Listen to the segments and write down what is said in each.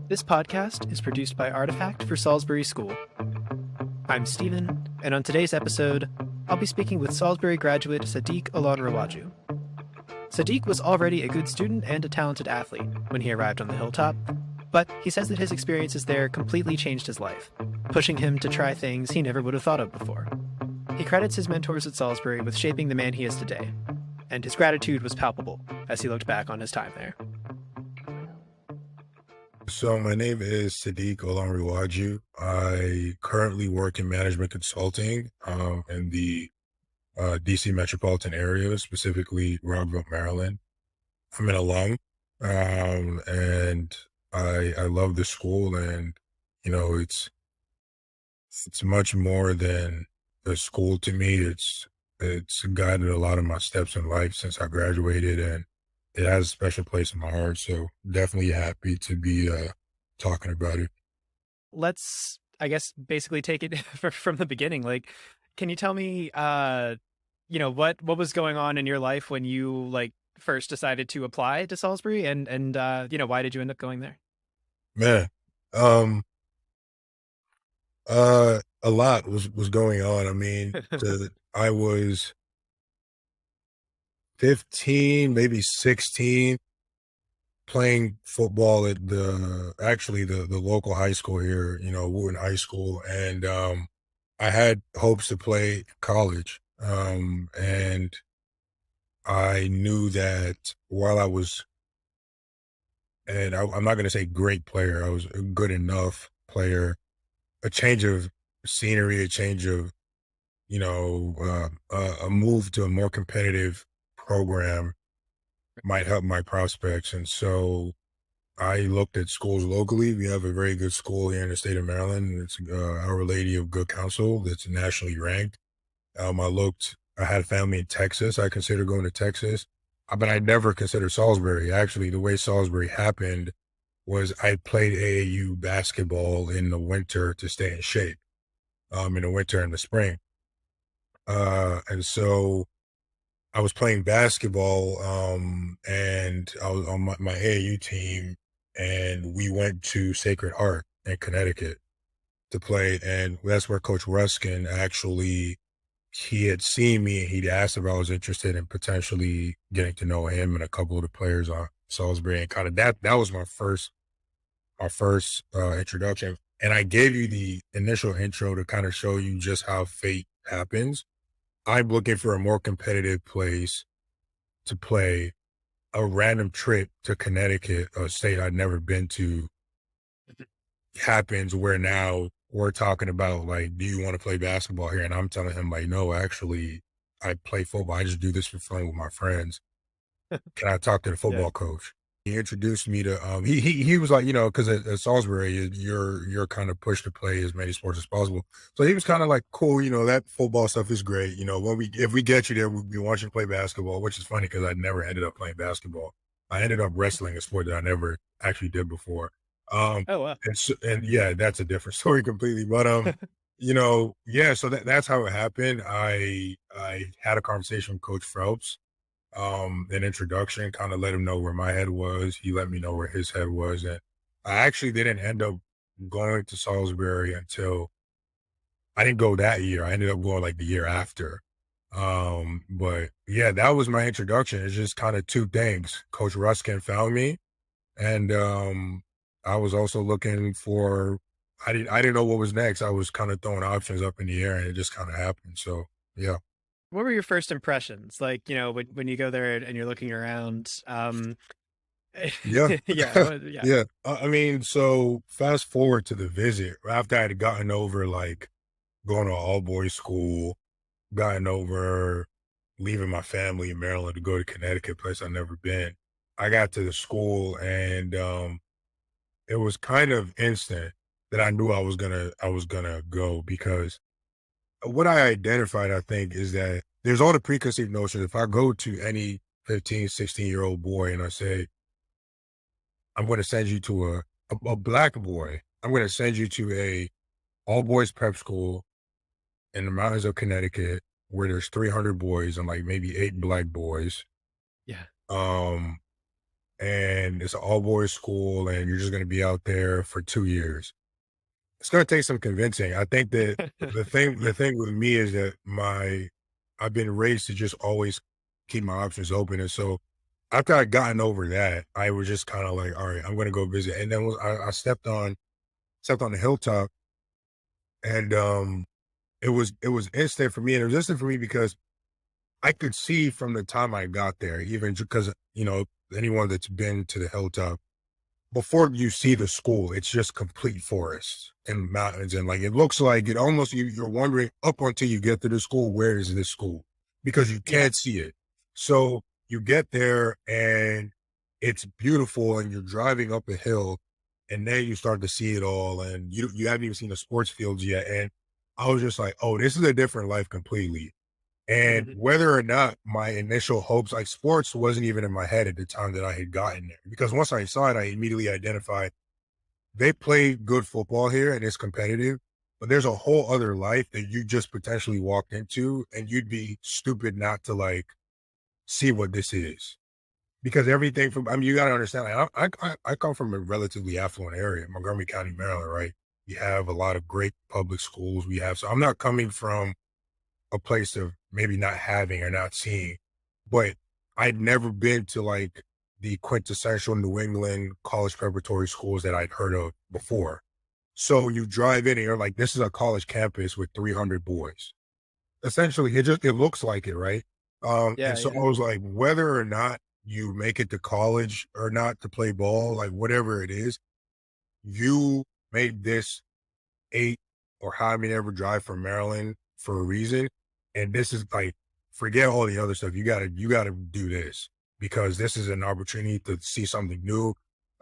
This podcast is produced by Artifact for Salisbury School. I'm Stephen, and on today's episode, I'll be speaking with Salisbury graduate Sadiq Olanrewaju. Sadiq was already a good student and a talented athlete when he arrived on the Hilltop, but he says that his experiences there completely changed his life, pushing him to try things he never would have thought of before. He credits his mentors at Salisbury with shaping the man he is today, and his gratitude was palpable as he looked back on his time there. So my name is Sadiq Olanrewaju. I currently work in management consulting in the DC metropolitan area, specifically Rockville, Maryland. I'm an alum, and I love the school, and it's much more than a school to me. It's guided a lot of my steps in life since I graduated, and it has a special place in my heart. So definitely happy to be talking about it. Let's, I guess, basically take it from the beginning. Like, can you tell me, what was going on in your life when you first decided to apply to Salisbury, and why did you end up going there? Man, a lot was going on. I mean, I was 15, maybe 16, playing football at the local high school here, Wooten High School. And I had hopes to play college. And I knew that while I was, and I'm not going to say great player, I was a good enough player, a change of scenery, a change of, a move to a more competitive program might help my prospects. And so I looked at schools locally. We have a very good school here in the state of Maryland. It's Our Lady of Good Counsel that's nationally ranked. I had family in Texas. I considered going to Texas, but I never considered Salisbury. Actually, the way Salisbury happened was I played AAU basketball in the winter to stay in shape, in the winter and the spring. And so I was playing basketball, and I was on my AAU team, and we went to Sacred Heart in Connecticut to play. And that's where Coach Ruskin he had seen me, and he'd asked if I was interested in potentially getting to know him and a couple of the players on Salisbury. And kind of that was my first introduction. And I gave you the initial intro to kind of show you just how fate happens. I'm looking for a more competitive place to play. A random trip to Connecticut, a state I'd never been to, happens where now we're talking about, do you want to play basketball here? And I'm telling him, no, actually, I play football. I just do this for fun with my friends. Can I talk to the football coach? He introduced me to, he was like, because at Salisbury, you're kind of pushed to play as many sports as possible. So he was kind of like, cool, that football stuff is great. If we get you there, we want you to play basketball, which is funny because I never ended up playing basketball. I ended up wrestling, a sport that I never actually did before. Oh, wow. And yeah, that's a different story completely. But, so that's how it happened. I had a conversation with Coach Phelps. An introduction, kind of let him know where my head was. He let me know where his head was. And I actually didn't end up going to Salisbury until I didn't go that year. I ended up going the year after. But yeah, that was my introduction. It's just kind of two things. Coach Ruskin found me, and I was also looking for, I didn't know what was next. I was kind of throwing options up in the air, and it just kind of happened. So yeah. What were your first impressions? When you go there and you're looking around, Yeah. yeah. Yeah. I mean, so fast forward to the visit, after I had gotten over going to an all boys school, gotten over leaving my family in Maryland to go to Connecticut, place I've never been. I got to the school, and it was kind of instant that I knew I was gonna go, because what I identified, I think, is that there's all the preconceived notions. If I go to any 15, 16-year-old boy and I say, I'm going to send you to a black boy, I'm going to send you to a all boys prep school in the mountains of Connecticut where there's 300 boys and maybe 8 black boys. Yeah. Um, and it's an all boys school, and you're just going to be out there for 2 years. It's going to take some convincing. I think that the thing with me is that I've been raised to just always keep my options open, and so after I gotten over that, I was just kind of like, all right, I'm going to go visit, and then I stepped on the Hilltop, and it was instant for me, and it was instant for me because I could see from the time I got there, even because anyone that's been to the Hilltop before you see the school, it's just complete forest and mountains. And like, it looks like it almost, you're wondering up until you get to the school, where is this school? Because you Yeah. can't see it. So you get there and it's beautiful and you're driving up a hill and then you start to see it all. And you haven't even seen the sports fields yet. And I was just like, oh, this is a different life completely. And Mhm. whether or not my initial hopes, like sports wasn't even in my head at the time that I had gotten there, because once I saw it, I immediately identified they play good football here and it's competitive, but there's a whole other life that you just potentially walked into and you'd be stupid not to like see what this is. Because everything from, I mean, you got to understand, like, I come from a relatively affluent area, Montgomery County, Maryland, right? We have a lot of great public schools. So I'm not coming from a place of maybe not having or not seeing, but I'd never been to like the quintessential New England college preparatory schools that I'd heard of before. So you drive in and you're like, this is a college campus with 300 boys. Essentially, it looks like it, right? And Yeah, so yeah. I was like, whether or not you make it to college or not to play ball, like whatever it is, you made this 8 or how many ever drive from Maryland for a reason. And this is like, forget all the other stuff. You gotta do this because this is an opportunity to see something new,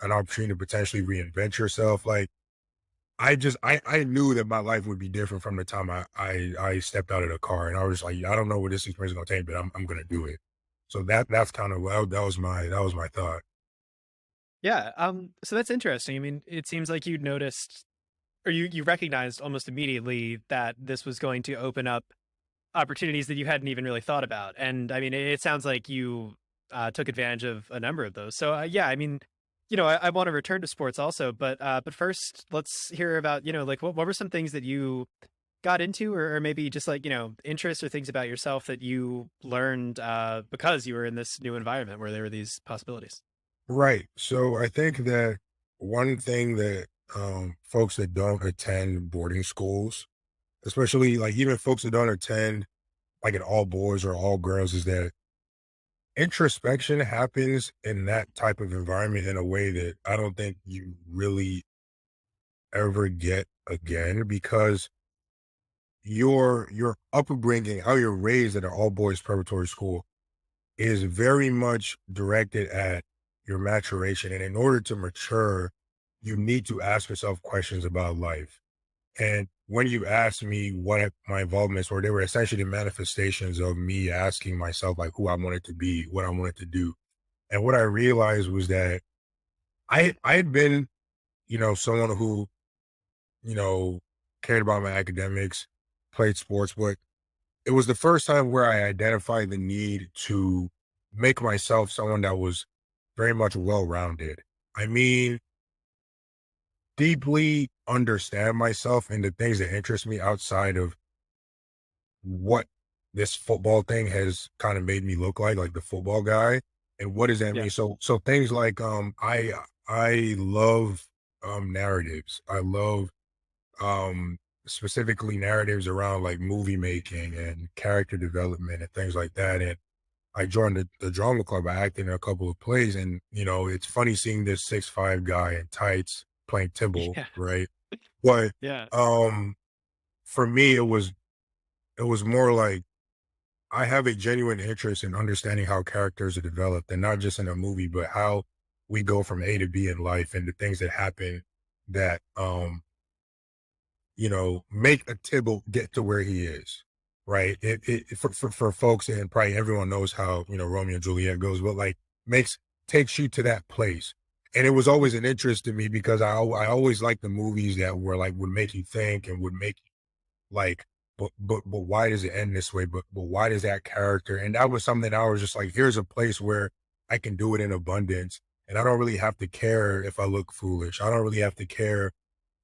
an opportunity to potentially reinvent yourself. Like I knew that my life would be different from the time I stepped out of the car, and I was like, I don't know what this experience is gonna take, but I'm gonna do it. So that's kind of, that was my thought. Yeah. So that's interesting. I mean, it seems like you noticed or you recognized almost immediately that this was going to open up opportunities that you hadn't even really thought about. And I mean, it sounds like you took advantage of a number of those. So yeah, I mean, I want to return to sports also, but first, let's hear about like what were some things that you got into, or maybe just like interests or things about yourself that you learned because you were in this new environment where there were these possibilities. Right. So I think that one thing that folks that don't attend boarding schools, especially like even folks that don't attend like an all boys or all girls, is that introspection happens in that type of environment in a way that I don't think you really ever get again, because your upbringing, how you're raised at an all boys preparatory school, is very much directed at your maturation. And in order to mature, you need to ask yourself questions about life. And when you asked me what my involvements were, they were essentially the manifestations of me asking myself, like, who I wanted to be, what I wanted to do. And what I realized was that I had been, someone who, you know, cared about my academics, played sports, but it was the first time where I identified the need to make myself someone that was very much well-rounded. I mean, deeply understand myself and the things that interest me outside of what this football thing has kind of made me look like the football guy. And what does that Yeah. mean? So things like I love narratives. I love specifically narratives around like movie making and character development and things like that. And I joined the drama club. I acted in a couple of plays, and it's funny seeing this 6'5" guy in tights playing Tibble, Yeah. right? But Yeah. um for me it was more like I have a genuine interest in understanding how characters are developed, and not just in a movie, but how we go from A to B in life and the things that happen that make a Tibble get to where he is, right? For folks, and probably everyone knows how, Romeo and Juliet goes, but like takes you to that place. And it was always an interest to me because I always liked the movies that were like, would make you think and would make you like, but why does it end this way? But why does that character? And that was something I was just like, here's a place where I can do it in abundance and I don't really have to care if I look foolish. I don't really have to care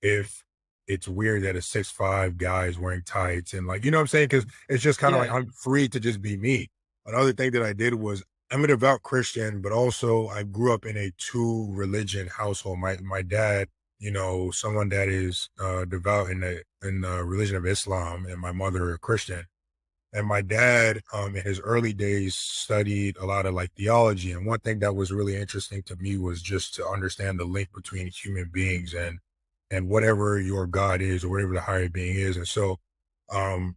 if it's weird that a 6'5" guy is wearing tights and like, you know what I'm saying? Because it's just kind of like Yeah. I'm free to just be me. Another thing that I did was I'm an devout Christian, but also I grew up in a two religion household. My dad, someone that is devout in the religion of Islam, and my mother a Christian. And my dad, in his early days, studied a lot of like theology. And one thing that was really interesting to me was just to understand the link between human beings and whatever your God is or whatever the higher being is. And so,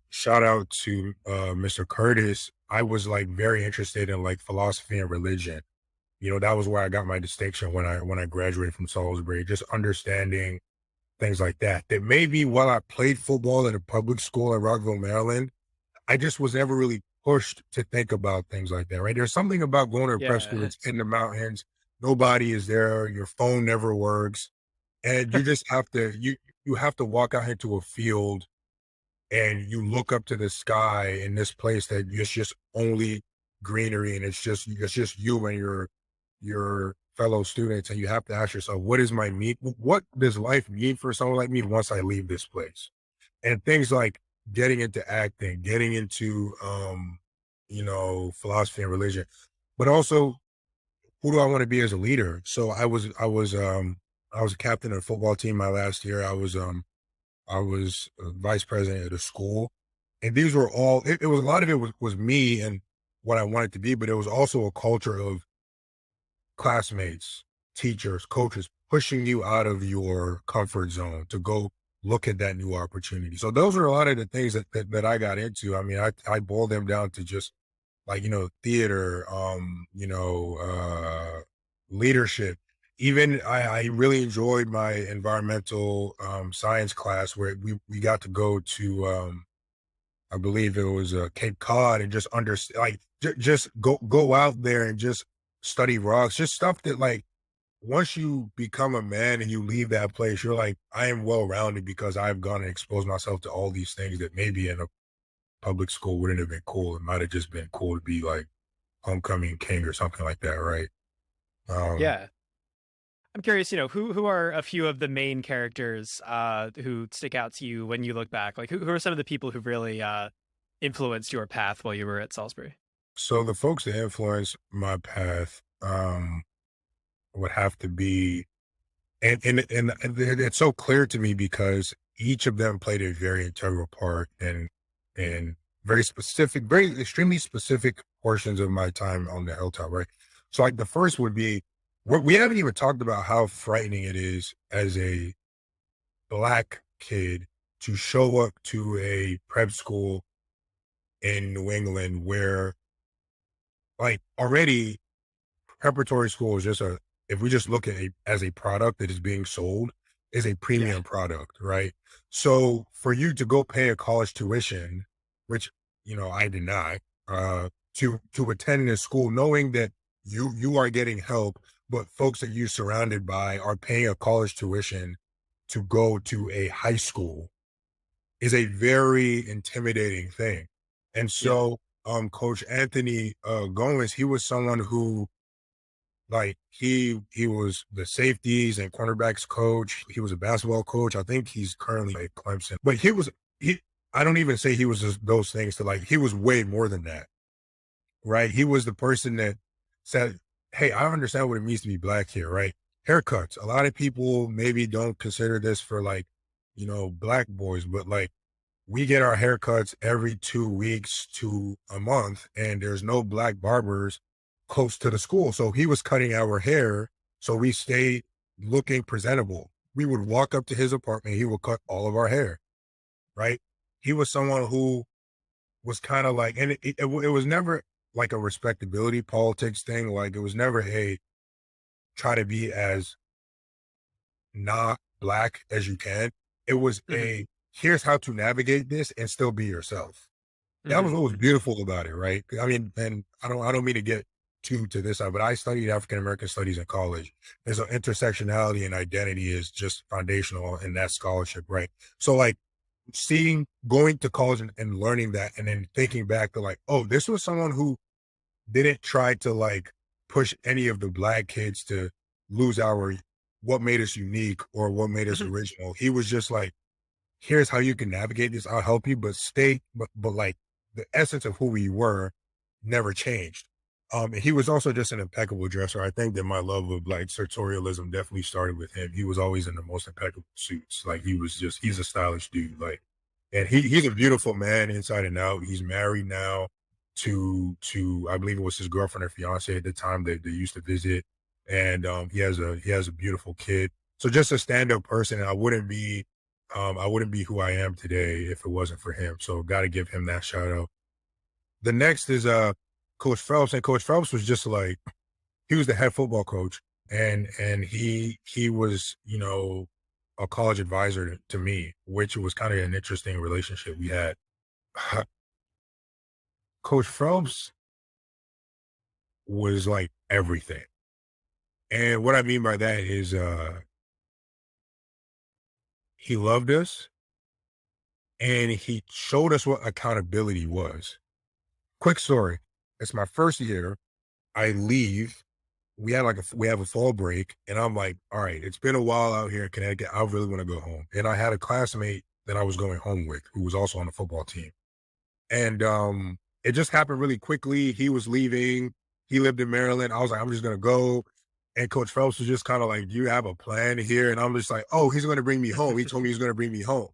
shout out to Mr. Curtis. I was like very interested in like philosophy and religion. That was where I got my distinction when I graduated from Salisbury, just understanding things like that. That maybe while I played football at a public school in Rockville, Maryland, I just was never really pushed to think about things like that, right? There's something about going to a prep school Yeah. that's in the mountains. Nobody is there. Your phone never works. And you just have to, you have to walk out into a field and you look up to the sky in this place that it's just only greenery, and it's just you and your fellow students. And you have to ask yourself, what does life mean for someone like me once I leave this place? And things like getting into acting, getting into philosophy and religion, but also who do I want to be as a leader? So I was a captain of the football team my last year. I was a vice president at a school, and these were all. It was a lot of it was me and what I wanted to be, but it was also a culture of classmates, teachers, coaches pushing you out of your comfort zone to go look at that new opportunity. So those are a lot of the things that I got into. I mean, I boiled them down to just like, theater, leadership. Even I really enjoyed my environmental science class where we got to go to I believe it was Cape Cod, and just understand, like just go out there and just study rocks, just stuff that like once you become a man and you leave that place, you're like, I am well rounded because I've gone and exposed myself to all these things that maybe in a public school wouldn't have been cool. It might have just been cool to be like homecoming king or something like that, right? Um, Yeah. I'm curious, who are a few of the main characters who stick out to you when you look back? Like, who are some of the people who really influenced your path while you were at Salisbury? so the folks that influenced my path would have to be, and it's so clear to me because each of them played a very integral part in very specific, very extremely specific portions of my time on the Hilltop, right? So like the first would be, we haven't even talked about how frightening it is as a Black kid to show up to a prep school in New England where like already preparatory school is just if we just look at it as a product that is being sold, is a Yeah. premium product, right? So for you to go pay a college tuition, which, I did not, to attend this school, knowing that you are getting help, but folks that you're surrounded by are paying a college tuition to go to a high school is a very intimidating thing. And Yeah. so, Coach Anthony Gomez, he was someone who like he was the safeties and cornerbacks coach. He was a basketball coach. I think he's currently at Clemson. But he I don't even say he was just those things, to like he was way more than that. Right? He was the person that said, "Hey, I understand what it means to be Black here, right? Haircuts. A lot of people maybe don't consider this for like, Black boys, but like we get our haircuts every 2 weeks to a month, and there's no Black barbers close to the school. So he was cutting our hair so we stayed looking presentable. We would walk up to his apartment, he would cut all of our hair, right? He was someone who was kind of like, and it was never like a respectability politics thing. Like it was never, hey, try to be as not Black as you can. It was Hmm. here's how to navigate this and still be yourself. That was Hmm. what was beautiful about it, right? I mean, and I don't mean to get too to this side, but I studied African American studies in college. And so intersectionality and identity is just foundational in that scholarship, right? So like going to college and learning that, and then thinking back to like, oh, this was someone who didn't try to like push any of the Black kids to lose what made us unique or what made us Mhm. original. He was just like, here's how you can navigate this. I'll help you, but like the essence of who we were never changed. And he was also just an impeccable dresser. I think that my love of like sartorialism definitely started with him. He was always in the most impeccable suits. Like he's a stylish dude. Like, and he's a beautiful man inside and out. He's married now to I believe it was his girlfriend or fiance at the time that they used to visit. And he has a beautiful kid. So just a stand-up person. And I wouldn't be who I am today if it wasn't for him. So got to give him that shout out. The next is Coach Phelps, and Coach Phelps was just like, he was the head football coach, and he was, a college advisor to me, which was kind of an interesting relationship we had. Coach Phelps was like everything. And what I mean by that is he loved us and he showed us what accountability was. Quick story. It's my first year. I leave. We have a fall break, and I'm like, all right, it's been a while out here in Connecticut. I really want to go home. And I had a classmate that I was going home with who was also on the football team. And it just happened really quickly. He was leaving. He lived in Maryland. I was like, I'm just gonna go. And Coach Phelps was just kind of like, do you have a plan here? And I'm just like, oh, he's gonna bring me home. He told me he's gonna bring me home.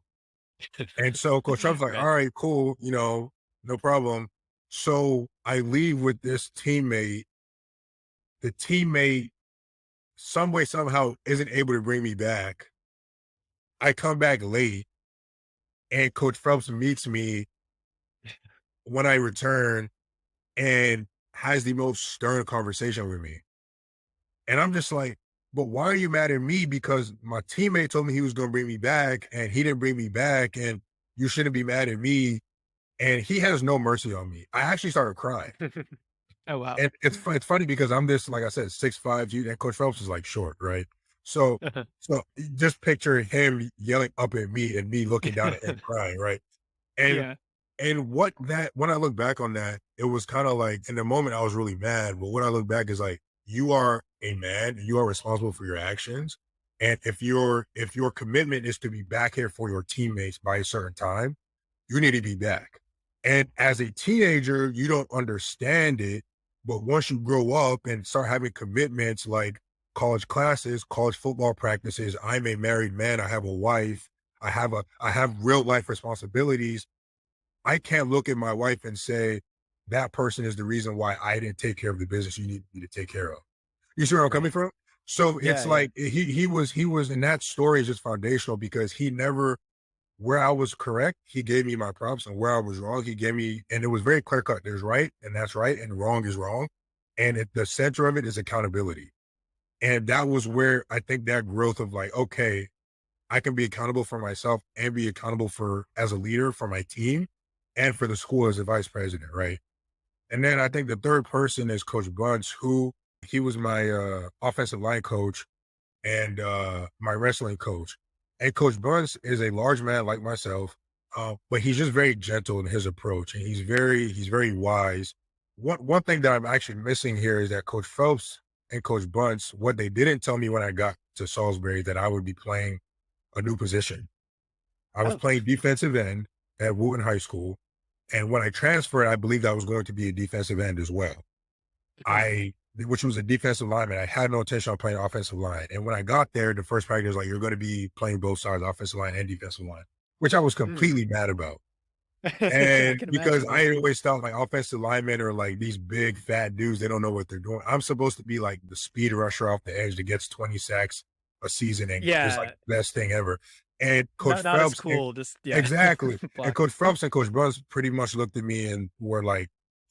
And so Coach Trump's like, Right. all right, cool, no problem. So I leave with this teammate. The teammate, some way, somehow, isn't able to bring me back. I come back late, and Coach Phelps meets me when I return and has the most stern conversation with me. And I'm just like, but why are you mad at me? Because my teammate told me he was going to bring me back, and he didn't bring me back, and you shouldn't be mad at me. And he has no mercy on me. I actually started crying. Oh, wow. And it's funny because I'm this, like I said, 6'5", and Coach Phelps is like short, right? So so just picture him yelling up at me and me looking down at him crying, right? And Yeah. and when I look back on that, it was kind of like in the moment I was really mad, but when I look back is like, you are a man, you are responsible for your actions. And if your commitment is to be back here for your teammates by a certain time, you need to be back. And as a teenager, you don't understand it. But once you grow up and start having commitments like college classes, college football practices, I'm a married man, I have a wife, I have real life responsibilities. I can't look at my wife and say, that person is the reason why I didn't take care of the business you need me to take care of. You see where I'm coming Right. from? So Yeah, it's yeah. like he was in that story is just foundational because he never where I was correct, he gave me my props, and where I was wrong, he gave me, and it was very clear cut. There's right, and that's right, and wrong is wrong. And the center of it is accountability. And that was where I think that growth of like, okay, I can be accountable for myself and be accountable for as a leader for my team and for the school as a vice president, right? And then I think the third person is Coach Bunch, who he was my offensive line coach and my wrestling coach. And Coach Burns is a large man like myself, but he's just very gentle in his approach, and he's very wise. One thing that I'm actually missing here is that Coach Phelps and Coach Bunce, what they didn't tell me when I got to Salisbury, that I would be playing a new position. I was Oh, playing defensive end at Wooten High School, and when I transferred, I believed I was going to be a defensive end as well. mhm. Which was a defensive lineman. I had no intention on playing offensive line. And when I got there, the first practice was like, you're going to be playing both sides, offensive line and defensive line, which I was Mm. completely mad about. I And can because imagine, yeah. I always thought like offensive linemen are like these big fat dudes, they don't know what they're doing. I'm supposed to be like the speed rusher off the edge that gets 20 sacks a season and is like Yeah. the best thing ever. And Coach Not as Phelps, cool, just yeah. exactly. And Block. Coach Phelps and Coach Bruns pretty much looked at me and were like,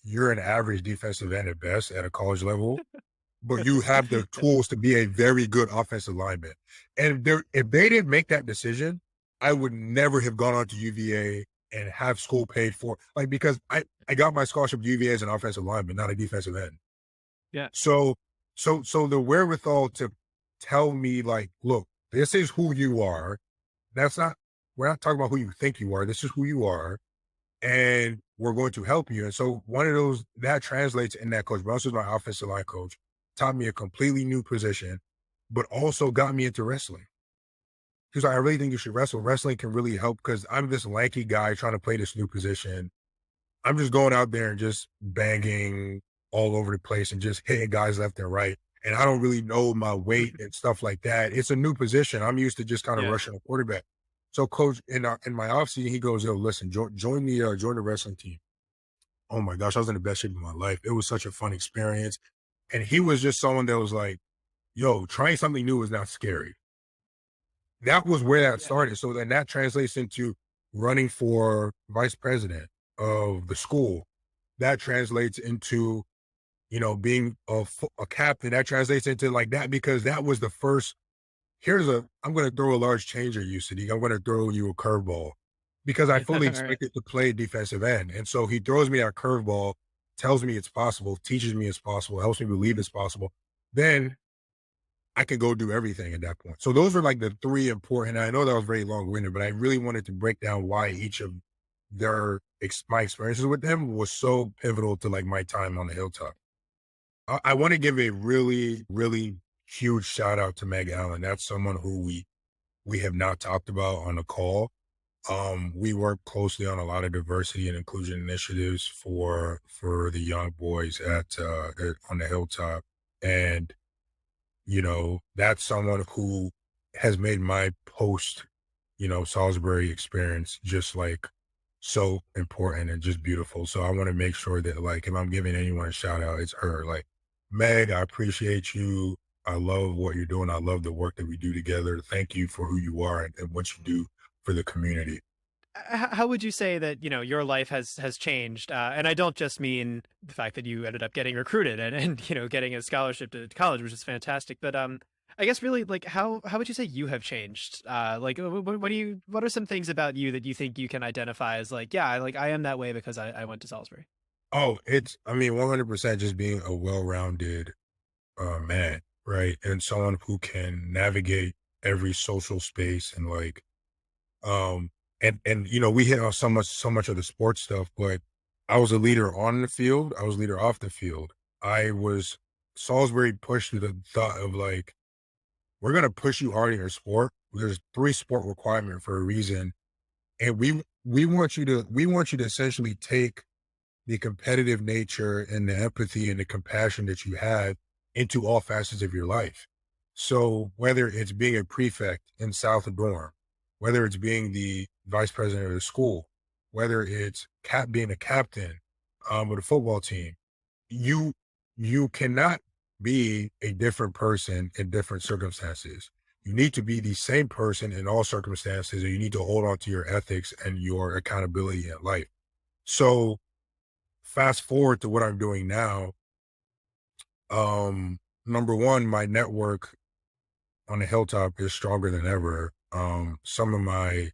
you're an average defensive end at best at a college level, but you have the Yep. tools to be a very good offensive lineman. And if they didn't make that decision, I would never have gone on to UVA and have school paid for, like, because I got my scholarship to UVA as an offensive lineman, not a defensive end. Yeah. So, so the wherewithal to tell me like, look, this is who you are. That's not, we're not talking about who you think you are. This is who you are, and we're going to help you. And so one of those that translates in that Coach Bruns was my offensive line coach, taught me a completely new position. but also got me into wrestling. He was like, I really think you should wrestle. Wrestling can really help because I'm this lanky guy trying to play this new position. I'm just going out there and just banging all over the place and just hitting guys left and right. And I don't really know my weight and stuff like that. It's a new position. I'm used to just kind of Yeah. rushing a quarterback. So coach in my offseason, he goes, yo, listen, join the wrestling team. Oh my gosh, I was in the best shape of my life. It was such a fun experience. And he was just someone that was like, yo, trying something new is not scary. That was where that Yeah. started. So then that translates into running for vice president of the school. That translates into, being a captain. That translates into like that because that was the first. I'm going to throw a large change at you, Sadiq. I'm going to throw you a curveball because I fully All right. expected to play defensive end. And so he throws me that curveball, tells me it's possible, teaches me it's possible, helps me believe it's possible. Then I could go do everything at that point. So those were like the three important. I know that was very long winded, but I really wanted to break down why each of my experiences with them was so pivotal to like my time on the Hilltop. I want to give a really, really huge shout out to Meg Allen. That's someone who we have not talked about on the call. We work closely on a lot of diversity and inclusion initiatives for the young boys on the Hilltop, and that's someone who has made my post, Salisbury experience just like so important and just beautiful. So I want to make sure that like if I'm giving anyone a shout out, it's her. Like, Meg, I appreciate you. I love what you're doing. I love the work that we do together. Thank you for who you are and what you do for the community. How would you say that your life has changed? And I don't just mean the fact that you ended up getting recruited and getting a scholarship to college, which is fantastic. But I guess really like how would you say you have changed? Like what are some things about you that you think you can identify as like I am that way because I went to Salisbury. Oh, I mean, 100% just being a well-rounded man, right? And someone who can navigate every social space and like, um, and we hit on so much of the sports stuff, but I was a leader on the field. I was a leader off the field. Salisbury pushed the thought of like, we're going to push you hard in your sport. There's 3 sport requirement for a reason. And we want you to essentially take the competitive nature and the empathy and the compassion that you have into all facets of your life. So whether it's being a prefect in South Dorm, whether it's being the vice president of the school, whether it's being a captain of a football team, you you cannot be a different person in different circumstances. You need to be the same person in all circumstances, and you need to hold on to your ethics and your accountability in life. So fast forward to what I'm doing now. Number one, my network on the Hilltop is stronger than ever. Some of my,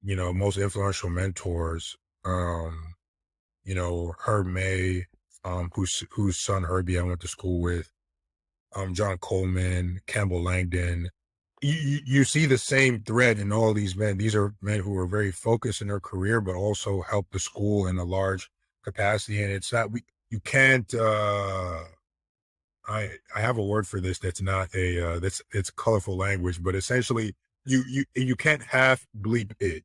most influential mentors, Herb May, whose son Herbie I went to school with, John Coleman, Campbell Langdon. You see the same thread in all these men. These are men who are very focused in their career, but also help the school in a large capacity. And it's not, you can't, I have a word for this that's not it's colorful language, but essentially you can't half bleep it.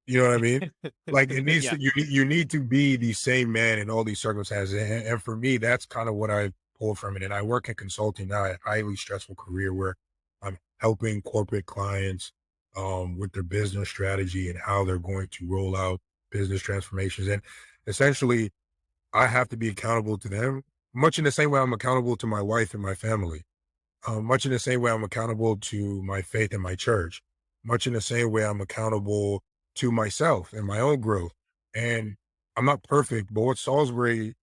You know what I mean? Like it needs Yeah. to you need to be the same man in all these circumstances. And for me, that's kind of what I pulled from it. And I work in consulting now, a highly stressful career where I'm helping corporate clients with their business strategy and how they're going to roll out business transformations. And essentially I have to be accountable to them, much in the same way I'm accountable to my wife and my family, much in the same way I'm accountable to my faith and my church, much in the same way I'm accountable to myself and my own growth. And I'm not perfect, but what Salisbury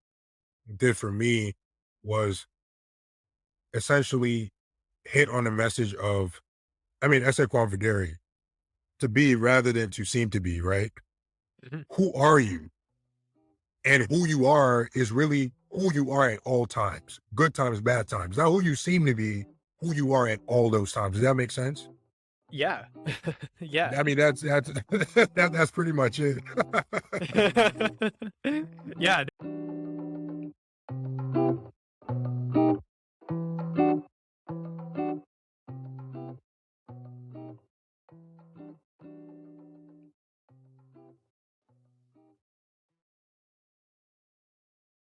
did for me was essentially hit on the message of, I mean, esse quam videre, to be rather than to seem to be, right? Mhm. Who are you? And who you are is really who you are at all times, good times, bad times. Not who you seem to be, who you are at all those times. Does that make sense? Yeah. Yeah. I mean, that's that's pretty much it. Yeah.